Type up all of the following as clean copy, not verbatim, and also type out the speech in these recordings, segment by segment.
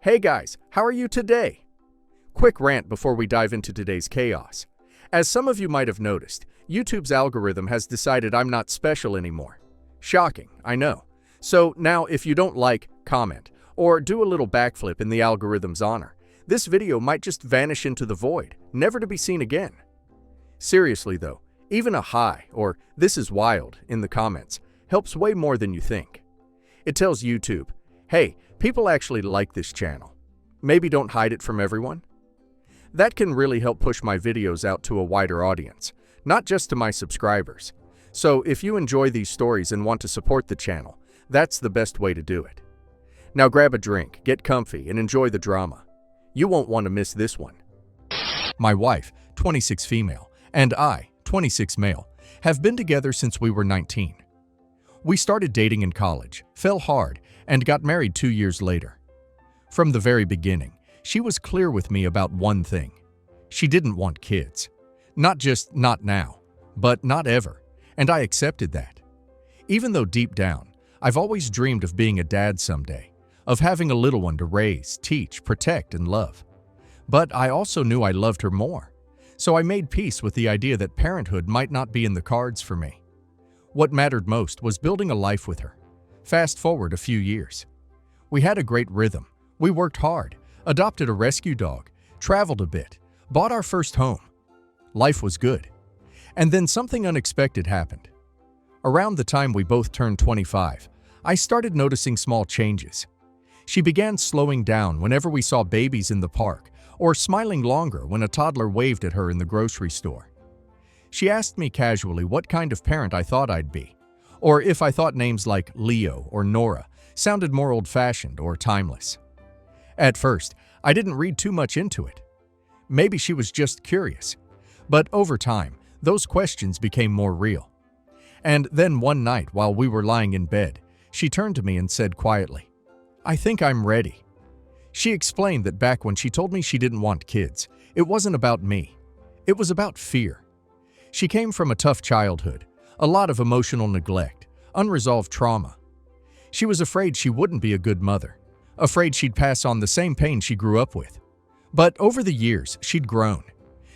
Hey guys, how are you today? Quick rant before we dive into today's chaos. As some of you might have noticed, YouTube's algorithm has decided I'm not special anymore. Shocking, I know. So now if you don't like, comment, or do a little backflip in the algorithm's honor, this video might just vanish into the void, never to be seen again. Seriously though, even a hi or "this is wild" in the comments helps way more than you think. It tells YouTube, hey, people actually like this channel. Maybe don't hide it from everyone. That can really help push my videos out to a wider audience, not just to my subscribers. So if you enjoy these stories and want to support the channel, that's the best way to do it. Now grab a drink, get comfy, and enjoy the drama. You won't want to miss this one. My wife, 26 female, and I, 26 male, have been together since we were 19. We started dating in college, fell hard, and got married 2 years later. From the very beginning, she was clear with me about one thing. She didn't want kids. Not just not now, but not ever, and I accepted that. Even though deep down, I've always dreamed of being a dad someday, of having a little one to raise, teach, protect, and love. But I also knew I loved her more, so I made peace with the idea that parenthood might not be in the cards for me. What mattered most was building a life with her. Fast forward a few years. We had a great rhythm. We worked hard, adopted a rescue dog, traveled a bit, bought our first home. Life was good. And then something unexpected happened. Around the time we both turned 25, I started noticing small changes. She began slowing down whenever we saw babies in the park, or smiling longer when a toddler waved at her in the grocery store. She asked me casually what kind of parent I thought I'd be, or if I thought names like Leo or Nora sounded more old-fashioned or timeless. At first, I didn't read too much into it. Maybe she was just curious. But over time, those questions became more real. And then one night while we were lying in bed, she turned to me and said quietly, "I think I'm ready." She explained that back when she told me she didn't want kids, it wasn't about me. It was about fear. She came from a tough childhood, a lot of emotional neglect, unresolved trauma. She was afraid she wouldn't be a good mother, afraid she'd pass on the same pain she grew up with. But over the years, she'd grown.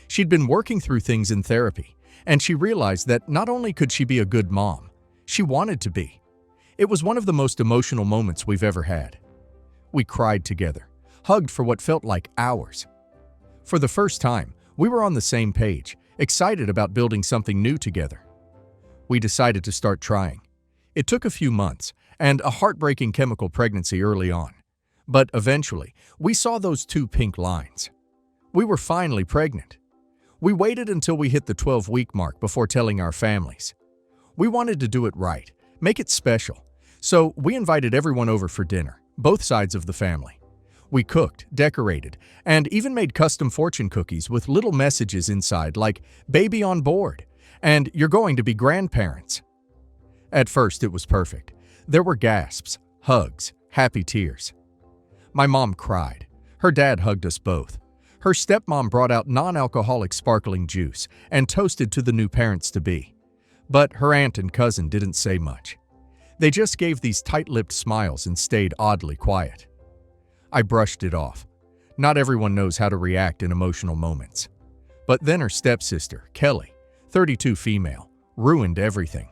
She'd been working through things in therapy, and she realized that not only could she be a good mom, she wanted to be. It was one of the most emotional moments we've ever had. We cried together, hugged for what felt like hours. For the first time, we were on the same page, excited about building something new together. We decided to start trying. It took a few months and a heartbreaking chemical pregnancy early on. But eventually, we saw those two pink lines. We were finally pregnant. We waited until we hit the 12-week mark before telling our families. We wanted to do it right, make it special. So we invited everyone over for dinner, both sides of the family. We cooked, decorated, and even made custom fortune cookies with little messages inside like "baby on board" and "you're going to be grandparents." At first, it was perfect. There were gasps, hugs, happy tears. My mom cried. Her dad hugged us both. Her stepmom brought out non-alcoholic sparkling juice and toasted to the new parents-to-be. But her aunt and cousin didn't say much. They just gave these tight-lipped smiles and stayed oddly quiet. I brushed it off. Not everyone knows how to react in emotional moments. But then her stepsister, Kelly, 32 female, ruined everything.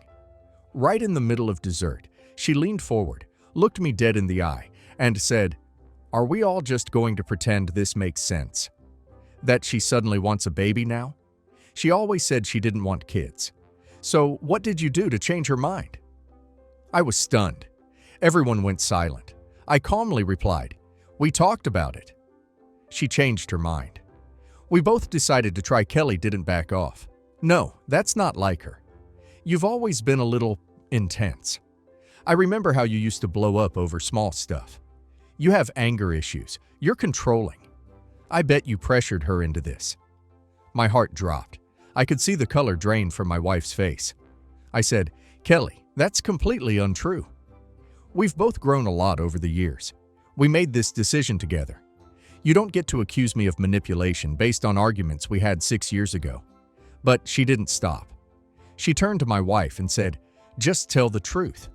Right in the middle of dessert, she leaned forward, looked me dead in the eye, and said, "Are we all just going to pretend this makes sense? That she suddenly wants a baby now? She always said she didn't want kids. So what did you do to change her mind?" I was stunned. Everyone went silent. I calmly replied, "We talked about it." She changed her mind. We both decided to try. Kelly didn't back off. "No, that's not like her. You've always been a little intense. I remember how you used to blow up over small stuff. You have anger issues. You're controlling. I bet you pressured her into this." My heart dropped. I could see the color drain from my wife's face. I said, "Kelly, that's completely untrue. We've both grown a lot over the years. We made this decision together. You don't get to accuse me of manipulation based on arguments we had 6 years ago." But she didn't stop. She turned to my wife and said, "Just tell the truth.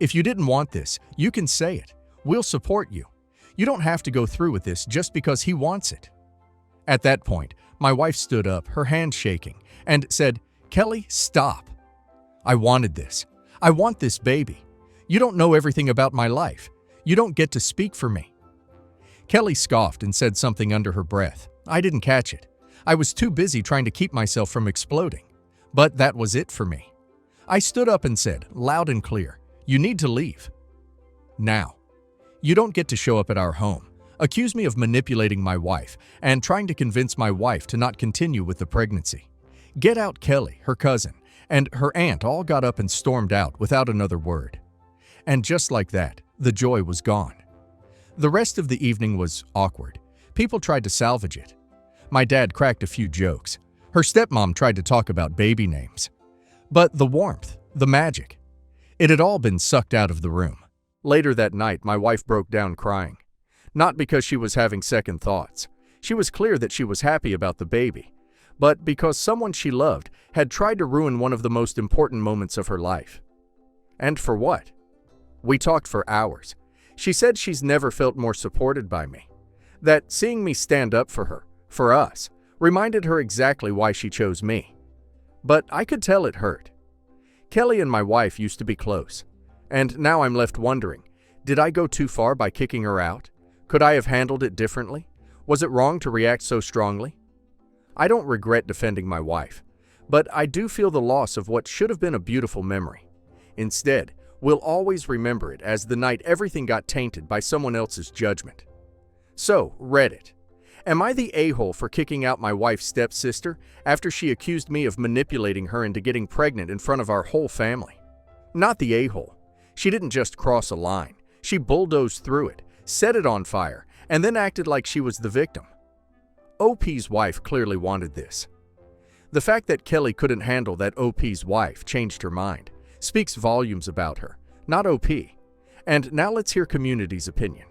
If you didn't want this, you can say it. We'll support you. You don't have to go through with this just because he wants it." At that point, my wife stood up, her hand shaking, and said, "Kelly, stop. I wanted this. I want this baby. You don't know everything about my life. You don't get to speak for me." Kelly scoffed and said something under her breath. I didn't catch it. I was too busy trying to keep myself from exploding. But that was it for me. I stood up and said, loud and clear, "You need to leave. Now. You don't get to show up at our home, accuse me of manipulating my wife, and trying to convince my wife to not continue with the pregnancy." Get out. Kelly, her cousin, and her aunt all got up and stormed out without another word. And just like that, the joy was gone. The rest of the evening was awkward. People tried to salvage it. My dad cracked a few jokes. Her stepmom tried to talk about baby names. But the warmth, the magic, it had all been sucked out of the room. Later that night, my wife broke down crying. Not because she was having second thoughts. She was clear that she was happy about the baby. But because someone she loved had tried to ruin one of the most important moments of her life. And for what? We talked for hours. She said she's never felt more supported by me. That seeing me stand up for her, for us, reminded her exactly why she chose me. But I could tell it hurt. Kelly and my wife used to be close. And now I'm left wondering, did I go too far by kicking her out? Could I have handled it differently? Was it wrong to react so strongly? I don't regret defending my wife, but I do feel the loss of what should have been a beautiful memory. Instead, we'll always remember it as the night everything got tainted by someone else's judgment. So, Reddit. Am I the a-hole for kicking out my wife's stepsister after she accused me of manipulating her into getting pregnant in front of our whole family? Not the a-hole. She didn't just cross a line. She bulldozed through it, set it on fire, and then acted like she was the victim. OP's wife clearly wanted this. The fact that Kelly couldn't handle that OP's wife changed her mind speaks volumes about her, not OP. And now let's hear community's opinion.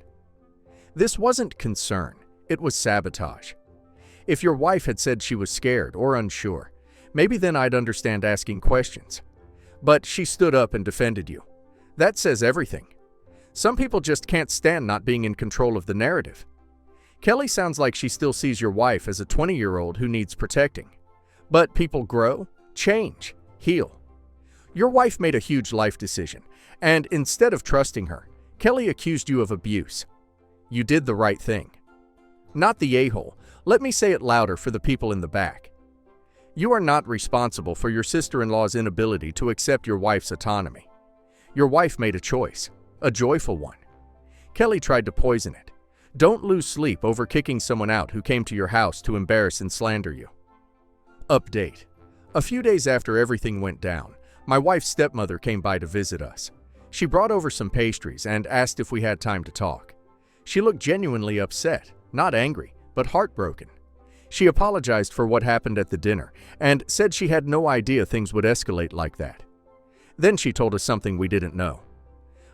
This wasn't concern, it was sabotage. If your wife had said she was scared or unsure, maybe then I'd understand asking questions. But she stood up and defended you. That says everything. Some people just can't stand not being in control of the narrative. Kelly sounds like she still sees your wife as a 20-year-old who needs protecting. But people grow, change, heal. Your wife made a huge life decision, and instead of trusting her, Kelly accused you of abuse. You did the right thing. Not the a-hole. Let me say it louder for the people in the back. You are not responsible for your sister-in-law's inability to accept your wife's autonomy. Your wife made a choice, a joyful one. Kelly tried to poison it. Don't lose sleep over kicking someone out who came to your house to embarrass and slander you. Update. A few days after everything went down, my wife's stepmother came by to visit us. She brought over some pastries and asked if we had time to talk. She looked genuinely upset, not angry, but heartbroken. She apologized for what happened at the dinner and said she had no idea things would escalate like that. Then she told us something we didn't know.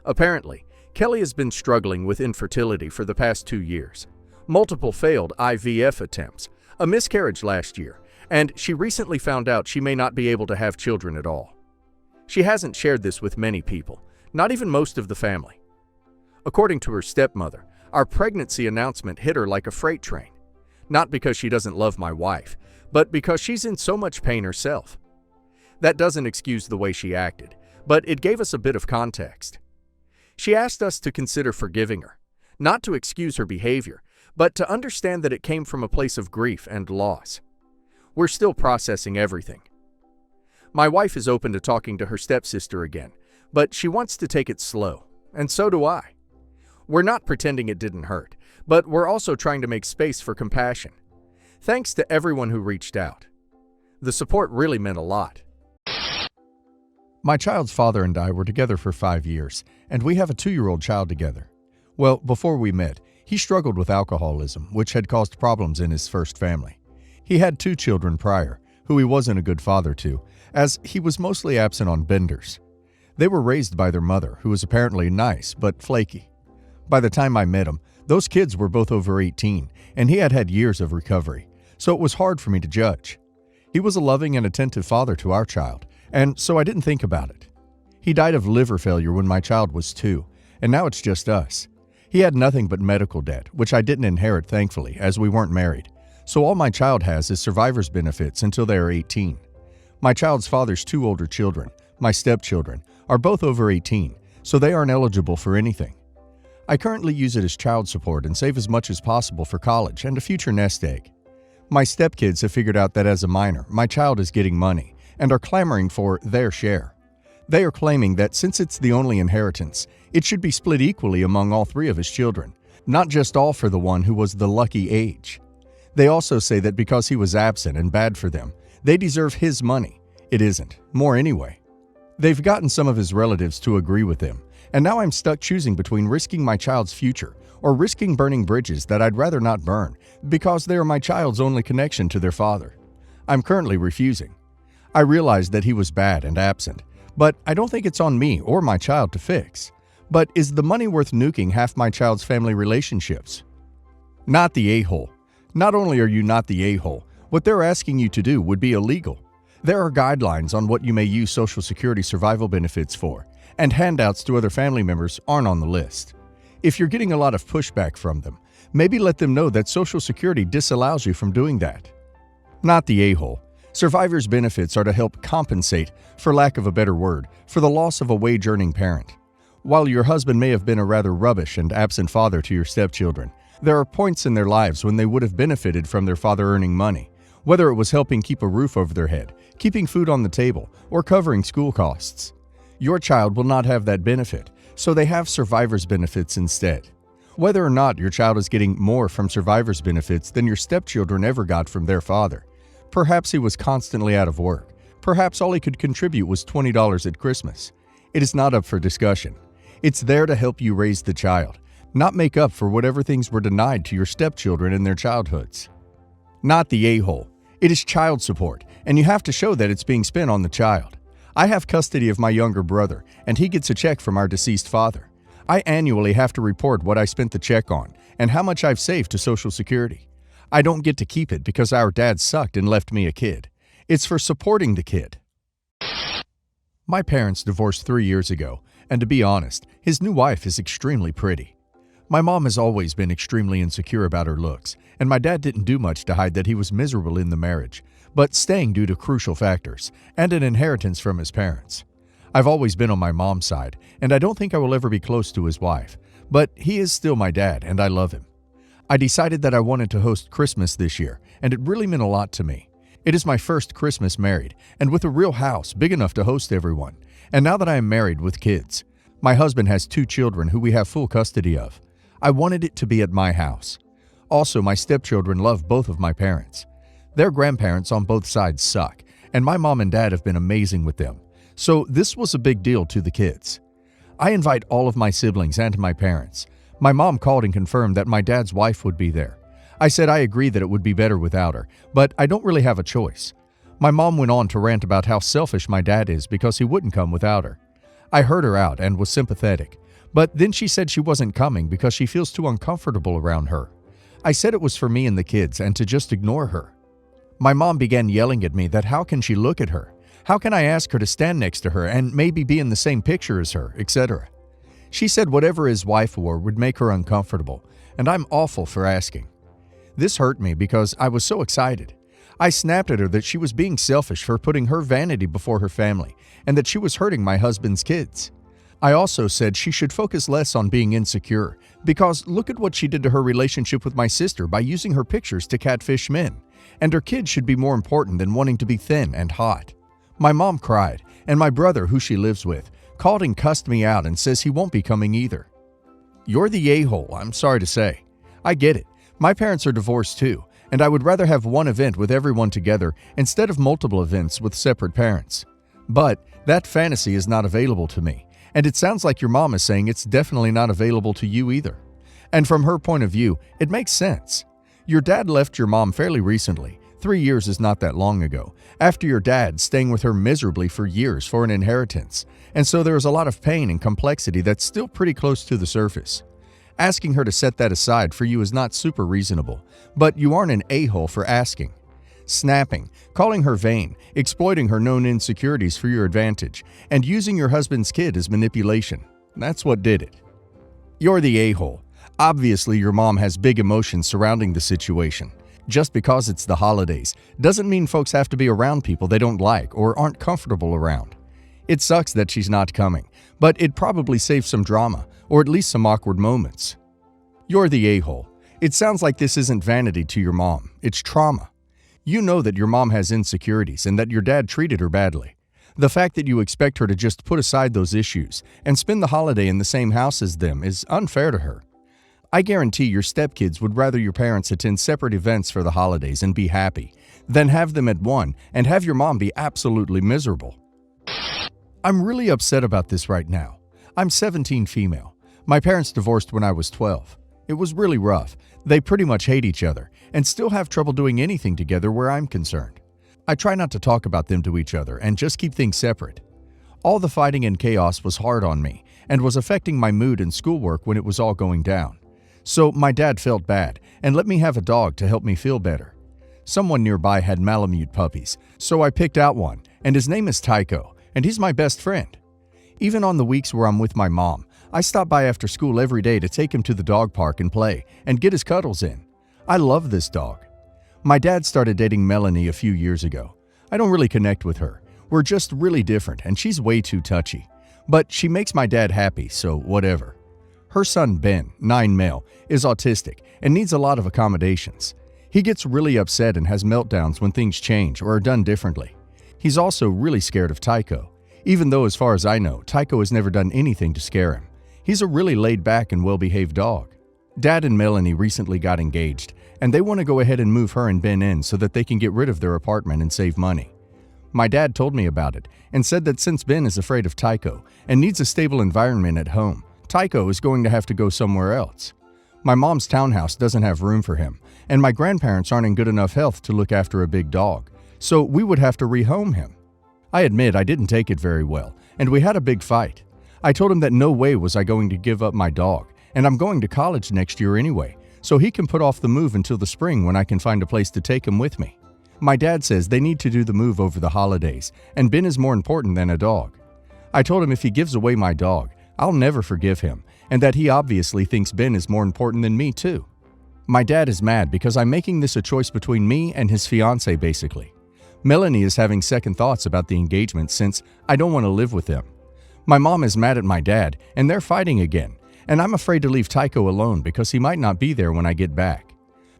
Apparently, Kelly has been struggling with infertility for the past 2 years. Multiple failed IVF attempts, a miscarriage last year, and she recently found out she may not be able to have children at all. She hasn't shared this with many people, not even most of the family. According to her stepmother, our pregnancy announcement hit her like a freight train. Not because she doesn't love my wife, but because she's in so much pain herself. That doesn't excuse the way she acted, but it gave us a bit of context. She asked us to consider forgiving her, not to excuse her behavior, but to understand that it came from a place of grief and loss. We're still processing everything. My wife is open to talking to her stepsister again, but she wants to take it slow, and so do I. We're not pretending it didn't hurt, but we're also trying to make space for compassion. Thanks to everyone who reached out. The support really meant a lot. My child's father and I were together for 5 years, and we have a 2-year-old child together. Well, before we met, he struggled with alcoholism, which had caused problems in his first family. He had 2 children prior, who he wasn't a good father to, as he was mostly absent on benders. They were raised by their mother, who was apparently nice but flaky. By the time I met him, those kids were both over 18, and he had had years of recovery, so it was hard for me to judge. He was a loving and attentive father to our child, and so I didn't think about it. He died of liver failure when my child was 2, and now it's just us. He had nothing but medical debt, which I didn't inherit thankfully, as we weren't married. So all my child has is survivor's benefits until they are 18. My child's father's 2 older children, my stepchildren, are both over 18, so they aren't eligible for anything. I currently use it as child support and save as much as possible for college and a future nest egg. My stepkids have figured out that as a minor, my child is getting money and are clamoring for their share. They are claiming that since it's the only inheritance, it should be split equally among all 3 of his children, not just all for the one who was the lucky age. They also say that because he was absent and bad for them, they deserve his money. It isn't. More anyway. They've gotten some of his relatives to agree with them, and now I'm stuck choosing between risking my child's future or risking burning bridges that I'd rather not burn because they are my child's only connection to their father. I'm currently refusing. I realize that he was bad and absent, but I don't think it's on me or my child to fix. But is the money worth nuking half my child's family relationships? Not the a-hole. Not only are you not the a-hole, what they're asking you to do would be illegal. There are guidelines on what you may use Social Security survival benefits for, and handouts to other family members aren't on the list. If you're getting a lot of pushback from them, maybe let them know that Social Security disallows you from doing that. Not the a-hole. Survivor's benefits are to help compensate, for lack of a better word, for the loss of a wage-earning parent. While your husband may have been a rather rubbish and absent father to your stepchildren, there are points in their lives when they would have benefited from their father earning money, whether it was helping keep a roof over their head, keeping food on the table, or covering school costs. Your child will not have that benefit, so they have survivor's benefits instead. Whether or not your child is getting more from survivor's benefits than your stepchildren ever got from their father. Perhaps he was constantly out of work. Perhaps all he could contribute was $20 at Christmas. It is not up for discussion. It's there to help you raise the child, not make up for whatever things were denied to your stepchildren in their childhoods. Not the a-hole. It is child support, and you have to show that it's being spent on the child. I have custody of my younger brother, and he gets a check from our deceased father. I annually have to report what I spent the check on and how much I've saved to Social Security. I don't get to keep it because our dad sucked and left me a kid. It's for supporting the kid. My parents divorced 3 years ago, and to be honest, his new wife is extremely pretty. My mom has always been extremely insecure about her looks, and my dad didn't do much to hide that he was miserable in the marriage, but staying due to crucial factors and an inheritance from his parents. I've always been on my mom's side, and I don't think I will ever be close to his wife, but he is still my dad, and I love him. I decided that I wanted to host Christmas this year, and it really meant a lot to me. It is my first Christmas married, and with a real house big enough to host everyone, and now that I am married with kids. My husband has 2 children who we have full custody of. I wanted it to be at my house. Also, my stepchildren love both of my parents. Their grandparents on both sides suck, and my mom and dad have been amazing with them. So this was a big deal to the kids. I invite all of my siblings and my parents. My mom called and confirmed that my dad's wife would be there. I said I agree that it would be better without her, but I don't really have a choice. My mom went on to rant about how selfish my dad is because he wouldn't come without her. I heard her out and was sympathetic, but then she said she wasn't coming because she feels too uncomfortable around her. I said it was for me and the kids and to just ignore her. My mom began yelling at me that how can she look at her? How can I ask her to stand next to her and maybe be in the same picture as her, etc. She said whatever his wife wore would make her uncomfortable, and I'm awful for asking. This hurt me because I was so excited. I snapped at her that she was being selfish for putting her vanity before her family and that she was hurting my husband's kids. I also said she should focus less on being insecure because look at what she did to her relationship with my sister by using her pictures to catfish men, and her kids should be more important than wanting to be thin and hot. My mom cried, and my brother, who she lives with, called and cussed me out and says he won't be coming either. You're the a-hole, I'm sorry to say. I get it. My parents are divorced too, and I would rather have one event with everyone together instead of multiple events with separate parents. But that fantasy is not available to me, and it sounds like your mom is saying it's definitely not available to you either. And from her point of view, it makes sense. Your dad left your mom fairly recently. 3 years is not that long ago, after your dad staying with her miserably for years for an inheritance, and so there is a lot of pain and complexity that's still pretty close to the surface. Asking her to set that aside for you is not super reasonable, but you aren't an a-hole for asking. Snapping, calling her vain, exploiting her known insecurities for your advantage, and using your husband's kid as manipulation. That's what did it. You're the a-hole. Obviously, your mom has big emotions surrounding the situation. Just because it's the holidays doesn't mean folks have to be around people they don't like or aren't comfortable around. It sucks that she's not coming, but it probably saves some drama, or at least some awkward moments. You're the a-hole. It sounds like this isn't vanity to your mom, it's trauma. You know that your mom has insecurities and that your dad treated her badly. The fact that you expect her to just put aside those issues and spend the holiday in the same house as them is unfair to her. I guarantee your stepkids would rather your parents attend separate events for the holidays and be happy than have them at one and have your mom be absolutely miserable. I'm really upset about this right now. I'm 17 female. My parents divorced when I was 12. It was really rough. They pretty much hate each other and still have trouble doing anything together where I'm concerned. I try not to talk about them to each other and just keep things separate. All the fighting and chaos was hard on me and was affecting my mood and schoolwork when it was all going down. So my dad felt bad and let me have a dog to help me feel better. Someone nearby had Malamute puppies, so I picked out one, and his name is Tycho, and he's my best friend. Even on the weeks where I'm with my mom, I stop by after school every day to take him to the dog park and play and get his cuddles in. I love this dog. My dad started dating Melanie a few years ago. I don't really connect with her. We're just really different, and she's way too touchy. But she makes my dad happy, so whatever. Her son Ben, 9 male, is autistic and needs a lot of accommodations. He gets really upset and has meltdowns when things change or are done differently. He's also really scared of Tycho, even though as far as I know, Tycho has never done anything to scare him. He's a really laid-back and well-behaved dog. Dad and Melanie recently got engaged, and they want to go ahead and move her and Ben in so that they can get rid of their apartment and save money. My dad told me about it and said that since Ben is afraid of Tycho and needs a stable environment at home, Tycho is going to have to go somewhere else. My mom's townhouse doesn't have room for him, and my grandparents aren't in good enough health to look after a big dog, so we would have to rehome him. I admit I didn't take it very well, and we had a big fight. I told him that no way was I going to give up my dog, and I'm going to college next year anyway, so he can put off the move until the spring when I can find a place to take him with me. My dad says they need to do the move over the holidays, and Ben is more important than a dog. I told him if he gives away my dog, I'll never forgive him, and that he obviously thinks Ben is more important than me too. My dad is mad because I'm making this a choice between me and his fiancée basically. Melanie is having second thoughts about the engagement since I don't want to live with them. My mom is mad at my dad and they're fighting again, and I'm afraid to leave Tycho alone because he might not be there when I get back.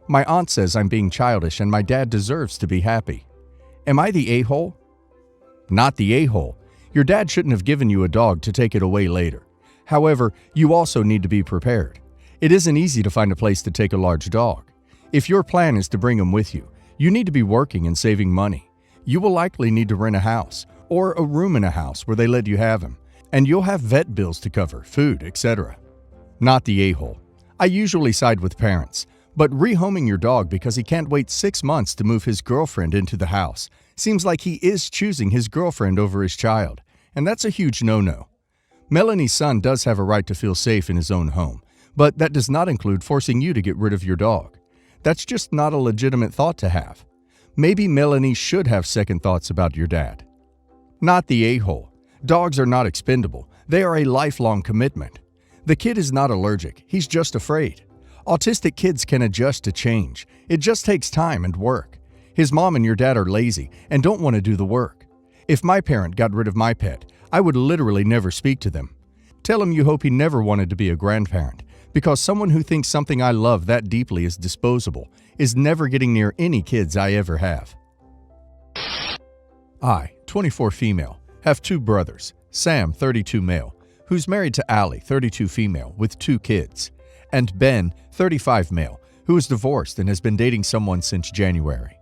My aunt says I'm being childish and my dad deserves to be happy. Am I the a-hole? Not the a-hole. Your dad shouldn't have given you a dog to take it away later. However, you also need to be prepared. It isn't easy to find a place to take a large dog. If your plan is to bring him with you, you need to be working and saving money. You will likely need to rent a house or a room in a house where they let you have him, and you'll have vet bills to cover, food, etc. Not the a-hole. I usually side with parents, but rehoming your dog because he can't wait 6 months to move his girlfriend into the house seems like he is choosing his girlfriend over his child, and that's a huge no-no. Melanie's son does have a right to feel safe in his own home, but that does not include forcing you to get rid of your dog. That's just not a legitimate thought to have. Maybe Melanie should have second thoughts about your dad. Not the a-hole. Dogs are not expendable. They are a lifelong commitment. The kid is not allergic. He's just afraid. Autistic kids can adjust to change. It just takes time and work. His mom and your dad are lazy and don't want to do the work. If my parent got rid of my pet, I would literally never speak to them. Tell him you hope he never wanted to be a grandparent, because someone who thinks something I love that deeply is disposable is never getting near any kids I ever have. I, 24 female, have 2 brothers, Sam, 32 male, who's married to Allie, 32 female, with 2 kids, and Ben, 35 male, who is divorced and has been dating someone since January.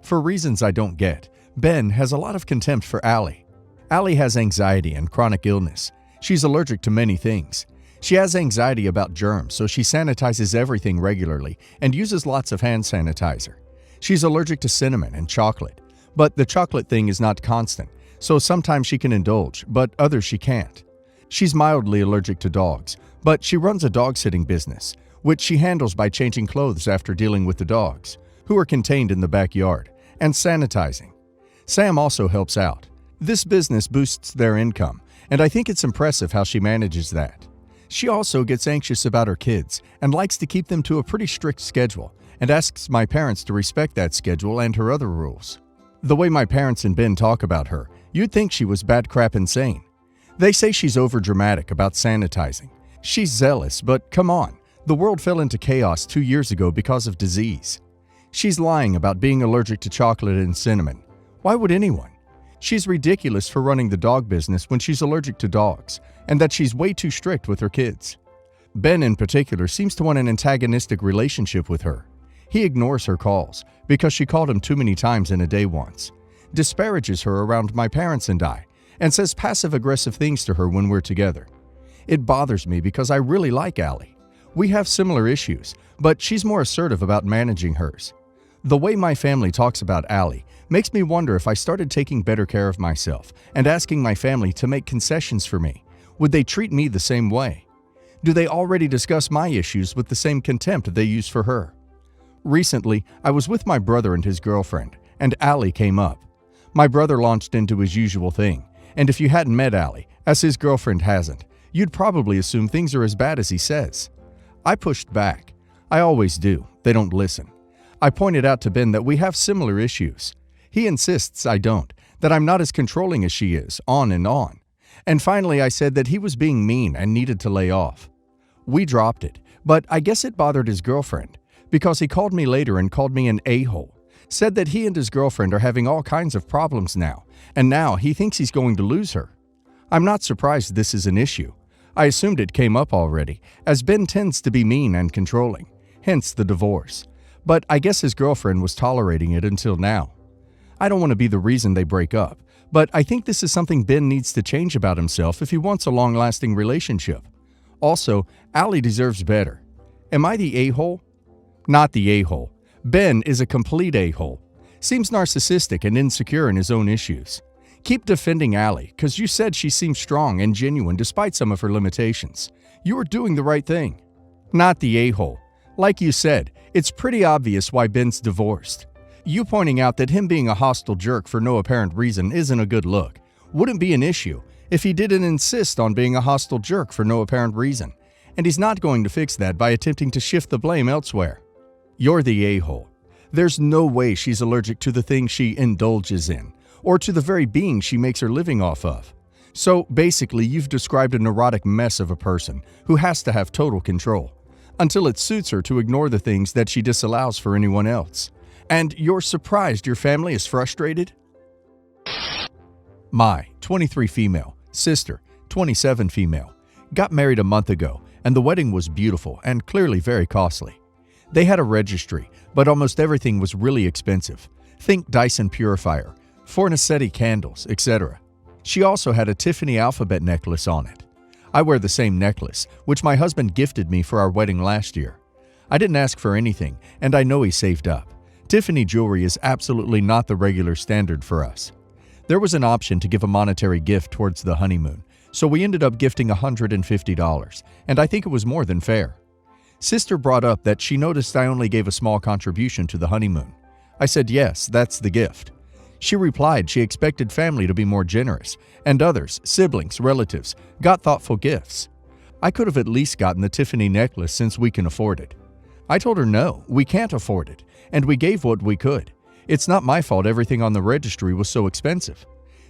For reasons I don't get, Ben has a lot of contempt for Allie. Allie has anxiety and chronic illness. She's allergic to many things. She has anxiety about germs, so she sanitizes everything regularly and uses lots of hand sanitizer. She's allergic to cinnamon and chocolate, but the chocolate thing is not constant, so sometimes she can indulge, but others she can't. She's mildly allergic to dogs, but she runs a dog-sitting business, which she handles by changing clothes after dealing with the dogs, who are contained in the backyard, and sanitizing. Sam also helps out. This business boosts their income, and I think it's impressive how she manages that. She also gets anxious about her kids and likes to keep them to a pretty strict schedule and asks my parents to respect that schedule and her other rules. The way my parents and Ben talk about her, you'd think she was bad crap insane. They say she's overdramatic about sanitizing. She's zealous, but come on, the world fell into chaos 2 years ago because of disease. She's lying about being allergic to chocolate and cinnamon. Why would anyone? She's ridiculous for running the dog business when she's allergic to dogs, and that she's way too strict with her kids. Ben in particular seems to want an antagonistic relationship with her. He ignores her calls because she called him too many times in a day once, disparages her around my parents and I, and says passive-aggressive things to her when we're together. It bothers me because I really like Allie. We have similar issues, but she's more assertive about managing hers. The way my family talks about Allie makes me wonder if I started taking better care of myself and asking my family to make concessions for me. Would they treat me the same way? Do they already discuss my issues with the same contempt they use for her? Recently, I was with my brother and his girlfriend, and Allie came up. My brother launched into his usual thing, and if you hadn't met Allie, as his girlfriend hasn't, you'd probably assume things are as bad as he says. I pushed back. I always do. They don't listen. I pointed out to Ben that we have similar issues. He insists I don't, that I'm not as controlling as she is, on and on. And finally I said that he was being mean and needed to lay off. We dropped it, but I guess it bothered his girlfriend, because he called me later and called me an a-hole, said that he and his girlfriend are having all kinds of problems now, and now he thinks he's going to lose her. I'm not surprised this is an issue. I assumed it came up already, as Ben tends to be mean and controlling, hence the divorce. But I guess his girlfriend was tolerating it until now. I don't want to be the reason they break up, but I think this is something Ben needs to change about himself if he wants a long-lasting relationship. Also, Allie deserves better. Am I the a-hole? Not the a-hole. Ben is a complete a-hole. Seems narcissistic and insecure in his own issues. Keep defending Allie, because you said she seems strong and genuine despite some of her limitations. You are doing the right thing. Not the a-hole. Like you said, it's pretty obvious why Ben's divorced. You pointing out that him being a hostile jerk for no apparent reason isn't a good look. Wouldn't be an issue if he didn't insist on being a hostile jerk for no apparent reason, and he's not going to fix that by attempting to shift the blame elsewhere. You're the a-hole. There's no way she's allergic to the things she indulges in, or to the very being she makes her living off of. So basically, you've described a neurotic mess of a person who has to have total control, until it suits her to ignore the things that she disallows for anyone else. And you're surprised your family is frustrated? My 23 female, sister, 27 female, got married a month ago, and the wedding was beautiful and clearly very costly. They had a registry, but almost everything was really expensive. Think Dyson purifier, Fornasetti candles, etc. She also had a Tiffany alphabet necklace on it. I wear the same necklace, which my husband gifted me for our wedding last year. I didn't ask for anything, and I know he saved up. Tiffany jewelry is absolutely not the regular standard for us. There was an option to give a monetary gift towards the honeymoon, so we ended up gifting $150, and I think it was more than fair. Sister brought up that she noticed I only gave a small contribution to the honeymoon. I said yes, that's the gift. She replied she expected family to be more generous, and others, siblings, relatives, got thoughtful gifts. I could have at least gotten the Tiffany necklace since we can afford it. I told her no, we can't afford it, and we gave what we could. It's not my fault everything on the registry was so expensive.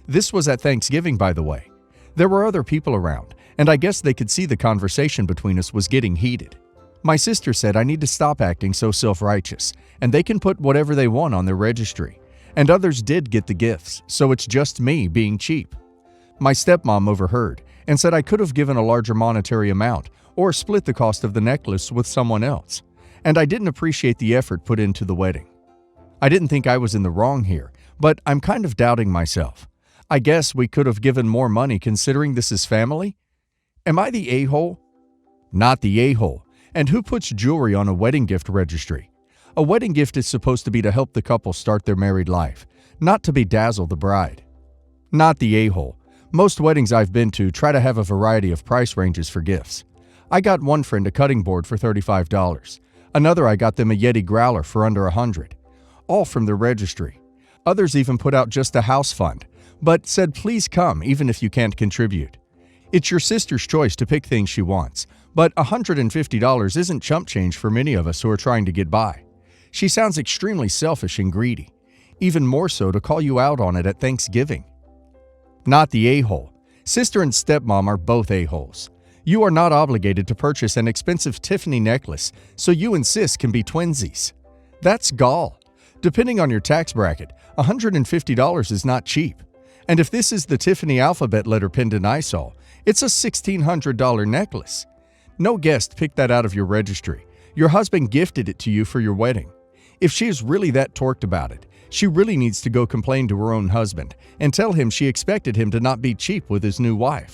This was at Thanksgiving, by the way. There were other people around, and I guess they could see the conversation between us was getting heated. My sister said I need to stop acting so self-righteous, and they can put whatever they want on their registry. And others did get the gifts, so it's just me being cheap. My stepmom overheard and said I could have given a larger monetary amount or split the cost of the necklace with someone else, and I didn't appreciate the effort put into the wedding. I didn't think I was in the wrong here, but I'm kind of doubting myself. I guess we could have given more money considering this is family? Am I the a-hole? Not the a-hole. And who puts jewelry on a wedding gift registry? A wedding gift is supposed to be to help the couple start their married life, not to bedazzle the bride. Not the a-hole. Most weddings I've been to try to have a variety of price ranges for gifts. I got one friend a cutting board for $35. Another I got them a Yeti growler for under $100. All from the registry. Others even put out just a house fund, but said please come even if you can't contribute. It's your sister's choice to pick things she wants, but $150 isn't chump change for many of us who are trying to get by. She sounds extremely selfish and greedy, even more so to call you out on it at Thanksgiving. Not the a-hole. Sister and stepmom are both a-holes. You are not obligated to purchase an expensive Tiffany necklace so you and sis can be twinsies. That's gall. Depending on your tax bracket, $150 is not cheap. And if this is the Tiffany alphabet letter pendant I saw, it's a $1,600 necklace. No guest picked that out of your registry. Your husband gifted it to you for your wedding. If she is really that torqued about it, she really needs to go complain to her own husband and tell him she expected him to not be cheap with his new wife.